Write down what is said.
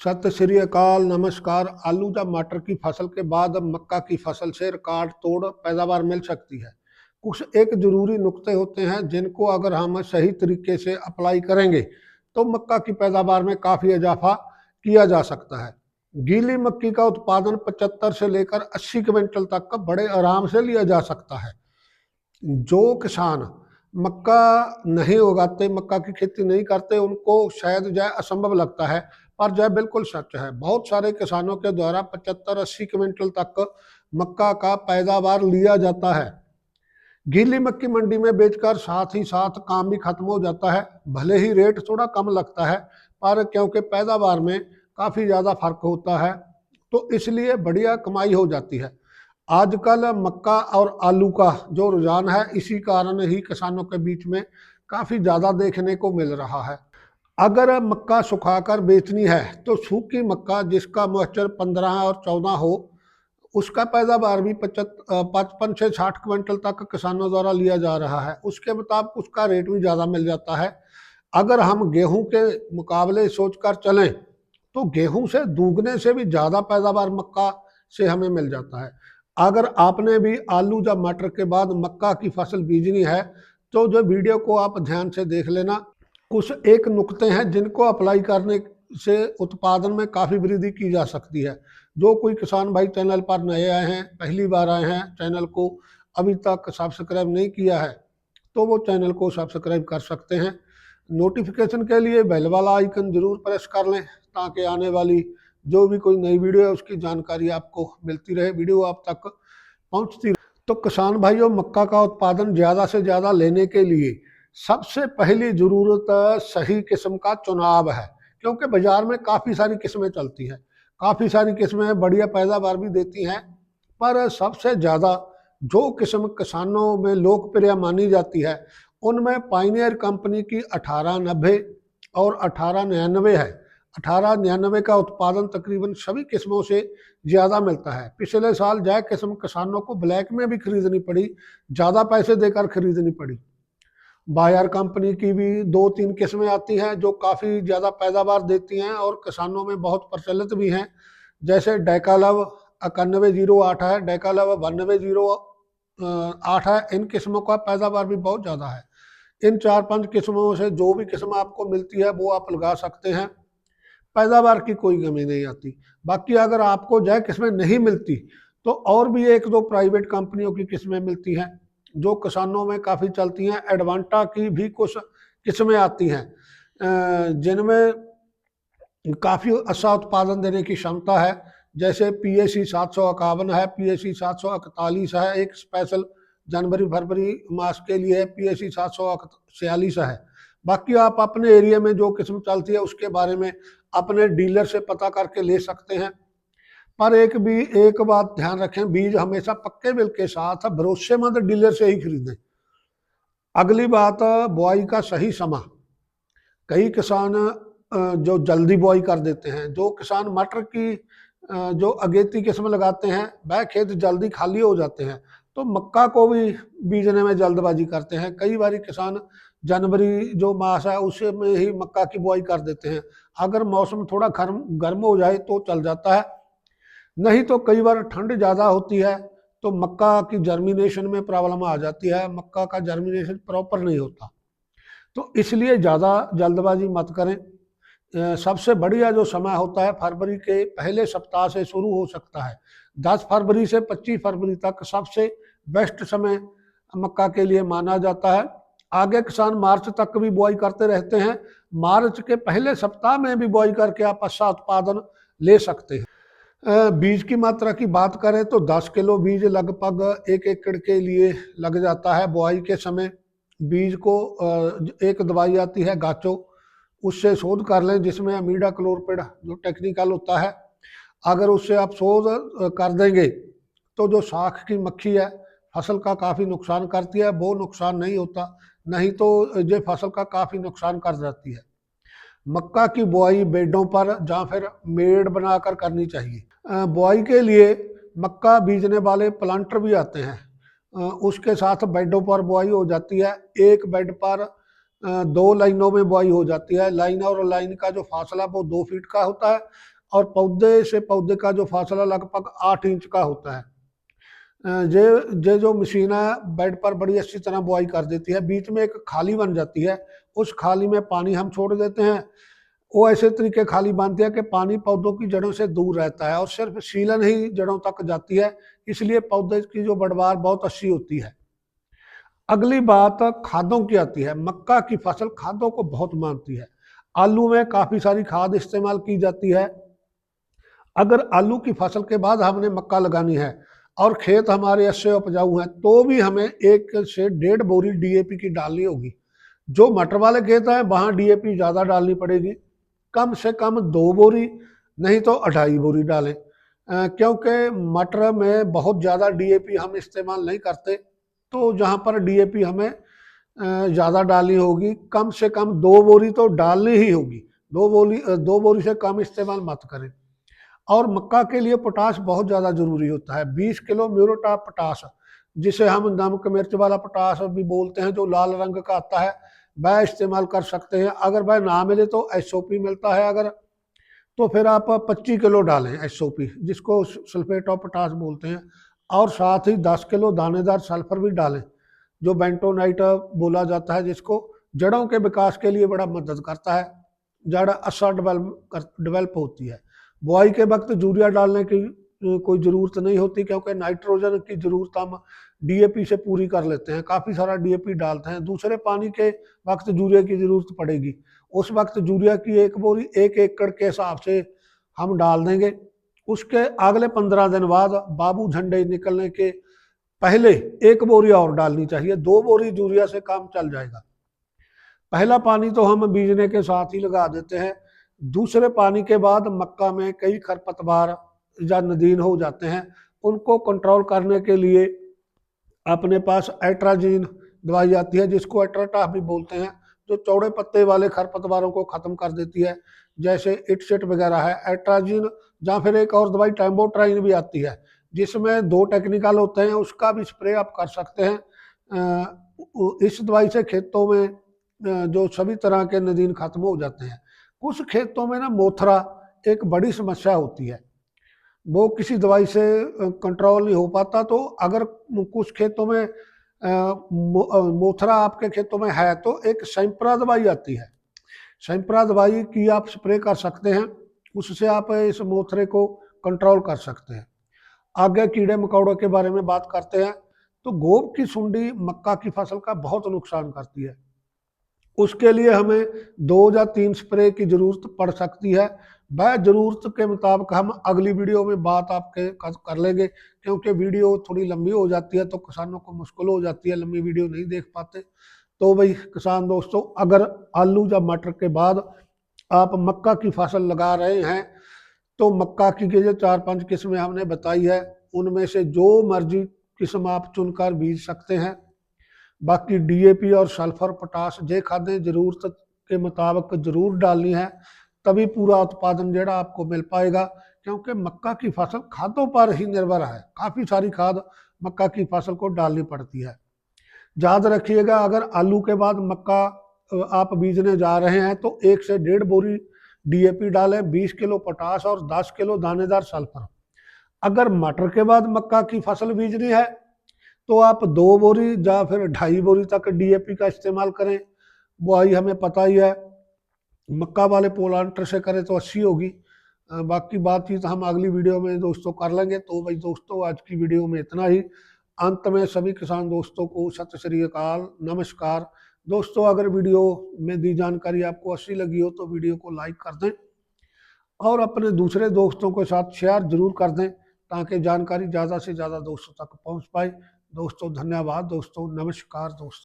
सत श्री अकाल, नमस्कार। आलू या मटर की फसल के बाद अब मक्का की फसल से रिकॉर्ड तोड़ पैदावार मिल सकती है। कुछ एक जरूरी नुक्ते होते हैं जिनको अगर हम सही तरीके से अप्लाई करेंगे तो मक्का की पैदावार में काफ़ी इजाफा किया जा सकता है। गीली मक्की का उत्पादन 75 से लेकर 80 क्विंटल तक का बड़े आराम से लिया जा सकता है। जो किसान मक्का नहीं उगाते, मक्का की खेती नहीं करते, उनको शायद जो असंभव लगता है, पर जो बिल्कुल सच है। बहुत सारे किसानों के द्वारा 75-80 क्विंटल तक मक्का का पैदावार लिया जाता है। गीली मक्की मंडी में बेचकर साथ ही साथ काम भी खत्म हो जाता है। भले ही रेट थोड़ा कम लगता है, पर क्योंकि पैदावार में काफ़ी ज़्यादा फर्क होता है तो इसलिए बढ़िया कमाई हो जाती है। आजकल मक्का और आलू का जो रुझान है, इसी कारण ही किसानों के बीच में काफ़ी ज़्यादा देखने को मिल रहा है। अगर मक्का सुखाकर बेचनी है तो सूखी मक्का जिसका मॉइस्चर 15 और 14 हो, उसका पैदावार भी 55 से 60 क्विंटल तक किसानों द्वारा लिया जा रहा है। उसके मुताबिक उसका रेट भी ज़्यादा मिल जाता है। अगर हम गेहूं के मुकाबले सोचकर चलें तो गेहूं से दूगने से भी ज़्यादा पैदावार मक्का से हमें मिल जाता है। अगर आपने भी आलू या मटर के बाद मक्का की फसल बीजनी है तो जो वीडियो को आप ध्यान से देख लेना। कुछ एक नुक्ते हैं जिनको अप्लाई करने से उत्पादन में काफ़ी वृद्धि की जा सकती है। जो कोई किसान भाई चैनल पर नए आए हैं, पहली बार आए हैं, चैनल को अभी तक सब्सक्राइब नहीं किया है तो वो चैनल को सब्सक्राइब कर सकते हैं। नोटिफिकेशन के लिए बेल वाला आइकन जरूर प्रेस कर लें ताकि आने वाली जो भी कोई नई वीडियो है उसकी जानकारी आपको मिलती रहे, वीडियो आप तक पहुंचती रहे। तो किसान भाइयों, मक्का का उत्पादन ज़्यादा से ज़्यादा लेने के लिए सबसे पहली ज़रूरत सही किस्म का चुनाव है, क्योंकि बाज़ार में काफ़ी सारी किस्में चलती हैं, काफ़ी सारी किस्में बढ़िया पैदावार भी देती हैं, पर सबसे ज़्यादा जो किस्म किसानों में लोकप्रिय मानी जाती है उनमें पायनियर कंपनी की 1890 और 1899 है। 1899 का उत्पादन तकरीबन सभी किस्मों से ज़्यादा मिलता है। पिछले साल जय किस्म किसानों को ब्लैक में भी खरीदनी पड़ी, ज़्यादा पैसे देकर खरीदनी पड़ी। बायर कंपनी की भी 2-3 किस्में आती हैं जो काफ़ी ज़्यादा पैदावार देती हैं और किसानों में बहुत प्रचलित भी हैं, जैसे डेकालव 9108 है, डेकालव 9208 है। इन किस्मों का पैदावार भी बहुत ज़्यादा है। इन 4-5 किस्मों से जो भी किस्म आपको मिलती है वो आप लगा सकते हैं, पैदावार की कोई कमी नहीं आती। बाकी अगर आपको जय किस्में नहीं मिलती तो और भी 1-2 प्राइवेट कंपनियों की किस्में मिलती हैं जो किसानों में काफ़ी चलती हैं। एडवांटा की भी कुछ किस्में आती हैं जिनमें काफ़ी अच्छा उत्पादन देने की क्षमता है, जैसे PAC 751 है, PAC 741 है, एक स्पेशल जनवरी फरवरी मास के लिए PAC 746 है। बाकी आप अपने एरिया में जो किस्म चलती है उसके बारे में अपने डीलर से पता करके ले सकते हैं। पर एक बात ध्यान रखें, बीज हमेशा पक्के बिल के साथ भरोसेमंद डीलर से ही खरीदें। अगली बात, बुआई का सही समय। कई किसान जो जल्दी बुआई कर देते हैं, जो किसान मटर की जो अगेती किस्म लगाते हैं वह खेत जल्दी खाली हो जाते हैं, तो मक्का को भी बीजने में जल्दबाजी करते हैं। कई बार किसान जनवरी जो मास है उसे में ही मक्का की बुआई कर देते हैं। अगर मौसम थोड़ा गर्म हो जाए तो चल जाता है, नहीं तो कई बार ठंड ज़्यादा होती है तो मक्का की जर्मिनेशन में प्रॉब्लम आ जाती है, मक्का का जर्मिनेशन प्रॉपर नहीं होता। तो इसलिए ज़्यादा जल्दबाजी मत करें। सबसे बढ़िया जो समय होता है फरवरी के पहले सप्ताह से शुरू हो सकता है। 10 फरवरी से 25 फरवरी तक सबसे बेस्ट समय मक्का के लिए माना जाता है। आगे किसान मार्च तक भी बुआई करते रहते हैं, मार्च के पहले सप्ताह में भी बुआई करके आप अच्छा उत्पादन ले सकते हैं। बीज की मात्रा की बात करें तो 10 किलो बीज लगभग 1 एकड़ के लिए लग जाता है। बुआई के समय बीज को एक दवाई आती है गाचो, उससे शोध कर लें, जिसमें अमीडा क्लोरपिड जो टेक्निकल होता है। अगर उससे आप शोध कर देंगे तो जो शाख की मक्खी है फसल का काफ़ी नुकसान करती है, वो नुकसान नहीं होता, नहीं तो ये फसल का काफ़ी नुकसान कर जाती है। मक्का की बुआई बेडों पर या फिर मेड़ बनाकर करनी चाहिए। बुआई के लिए मक्का बीजने वाले प्लांटर भी आते हैं, उसके साथ बेडों पर बुआई हो जाती है। एक बेड पर 2 लाइनों में बुआई हो जाती है। लाइन और लाइन का जो फासला वो 2 फीट का होता है। और पौधे से पौधे का जो फासला लगभग 8 इंच का होता है। ये जो मशीन है बेड पर बड़ी अच्छी तरह बुआई कर देती है। बीच में एक खाली बन जाती है, उस खाली में पानी हम छोड़ देते हैं। वो ऐसे तरीके खाली बांधती है कि पानी पौधों की जड़ों से दूर रहता है और सिर्फ सीलन ही जड़ों तक जाती है, इसलिए पौधे की जो बढ़वार बहुत अच्छी होती है। अगली बात खादों की आती है। मक्का की फसल खादों को बहुत मानती है। आलू में काफ़ी सारी खाद इस्तेमाल की जाती है। अगर आलू की फसल के बाद हमने मक्का लगानी है और खेत हमारे अच्छे उपजाऊ हैं तो भी हमें 1 से 1.5 बोरी डीएपी की डालनी होगी। जो मटर वाले खेत हैं वहाँ डीएपी ज़्यादा डालनी पड़ेगी, कम से कम 2 बोरी, नहीं तो 2.5 बोरी डालें। क्योंकि मटर में बहुत ज़्यादा डीएपी हम इस्तेमाल नहीं करते, तो जहाँ पर डीएपी हमें ज़्यादा डालनी होगी, कम से कम 2 बोरी तो डालनी ही होगी। 2 बोरी से कम इस्तेमाल मत करें। और मक्का के लिए पोटाश बहुत ज़्यादा ज़रूरी होता है। 20 किलो म्यूरेट ऑफ पोटाश, जिसे हम नमक मिर्च वाला पोटाश भी बोलते हैं, जो लाल रंग का आता है, वह इस्तेमाल कर सकते हैं। अगर वह ना मिले तो एसओपी मिलता है, अगर तो फिर आप 25 किलो डालें एसओपी, जिसको सल्फेट ऑफ पोटाश बोलते हैं। और साथ ही 10 किलो दानेदार सल्फर भी डालें, जो बेंटोनाइट बोला जाता है, जिसको जड़ों के विकास के लिए बड़ा मदद करता है। जड़ अच्छा डेवलप होती है। बुआई के वक्त यूरिया डालने की कोई ज़रूरत नहीं होती, क्योंकि नाइट्रोजन की ज़रूरत हम डीएपी से पूरी कर लेते हैं। काफ़ी सारा डीएपी डालते हैं। दूसरे पानी के वक्त यूरिया की ज़रूरत पड़ेगी, उस वक्त यूरिया की 1 बोरी 1 एकड़ के हिसाब से हम डाल देंगे। उसके अगले 15 दिन बाद बाबू झंडे निकलने के पहले 1 बोरी और डालनी चाहिए। 2 बोरी यूरिया से काम चल जाएगा। पहला पानी तो हम बीजने के साथ ही लगा देते हैं। दूसरे पानी के बाद मक्का में कई खरपतवार या नदीन हो जाते हैं, उनको कंट्रोल करने के लिए अपने पास एट्राजीन दवाई आती है, जिसको एट्राटाफ भी बोलते हैं, जो चौड़े पत्ते वाले खरपतवारों को ख़त्म कर देती है, जैसे इटसेट वगैरह है। एट्राजीन या फिर एक और दवाई टैम्बोट्राइन भी आती है, जिसमें 2 टेक्निकल होते हैं, उसका भी स्प्रे आप कर सकते हैं। इस दवाई से खेतों में जो सभी तरह के नदीन खत्म हो जाते हैं। कुछ खेतों में ना मोथरा एक बड़ी समस्या होती है, वो किसी दवाई से कंट्रोल नहीं हो पाता। तो अगर कुछ खेतों में मोथरा आपके खेतों में है तो एक सैंप्रा दवाई आती है, सैंप्रा दवाई की आप स्प्रे कर सकते हैं, उससे आप इस मोथरे को कंट्रोल कर सकते हैं। आगे कीड़े मकोड़ों के बारे में बात करते हैं। तो गोब की सुंडी मक्का की फसल का बहुत नुकसान करती है। उसके लिए हमें 2 या 3 स्प्रे की ज़रूरत पड़ सकती है। वह ज़रूरत के मुताबिक हम अगली वीडियो में बात आपके कर लेंगे, क्योंकि वीडियो थोड़ी लंबी हो जाती है तो किसानों को मुश्किल हो जाती है, लंबी वीडियो नहीं देख पाते। तो भाई किसान दोस्तों, अगर आलू या मटर के बाद आप मक्का की फसल लगा रहे हैं तो मक्का की जो 4-5 किस्में हमने बताई है, उनमें से जो मर्जी किस्म आप चुनकर बीज सकते हैं। बाकी डीएपी और सल्फर पोटाश ये खादें ज़रूरत के मुताबिक ज़रूर डालनी है, तभी पूरा उत्पादन जोड़ा आपको मिल पाएगा। क्योंकि मक्का की फसल खादों पर ही निर्भर है, काफ़ी सारी खाद मक्का की फसल को डालनी पड़ती है। याद रखिएगा, अगर आलू के बाद मक्का आप बीजने जा रहे हैं तो 1 से 1.5 बोरी डीएपी डालें, 20 किलो पोटाश और 10 किलो दानेदार सल्फर। अगर मटर के बाद मक्का की फसल बीजनी है तो आप 2 बोरी या फिर 2.5 बोरी तक डीएपी का इस्तेमाल करें। बुआई हमें पता ही है, मक्का वाले पोलांटर से करें तो अच्छी होगी। बाकी बातचीत हम अगली वीडियो में दोस्तों कर लेंगे। तो भाई दोस्तों, आज की वीडियो में इतना ही। अंत में सभी किसान दोस्तों को सत श्री अकाल, नमस्कार। दोस्तों, अगर वीडियो में दी जानकारी आपको अच्छी लगी हो तो वीडियो को लाइक कर दें और अपने दूसरे दोस्तों के साथ शेयर जरूर कर दें, ताकि जानकारी ज़्यादा से ज़्यादा दोस्तों तक पहुंच पाए। दोस्तों धन्यवाद, दोस्तों नमस्कार दोस्तों।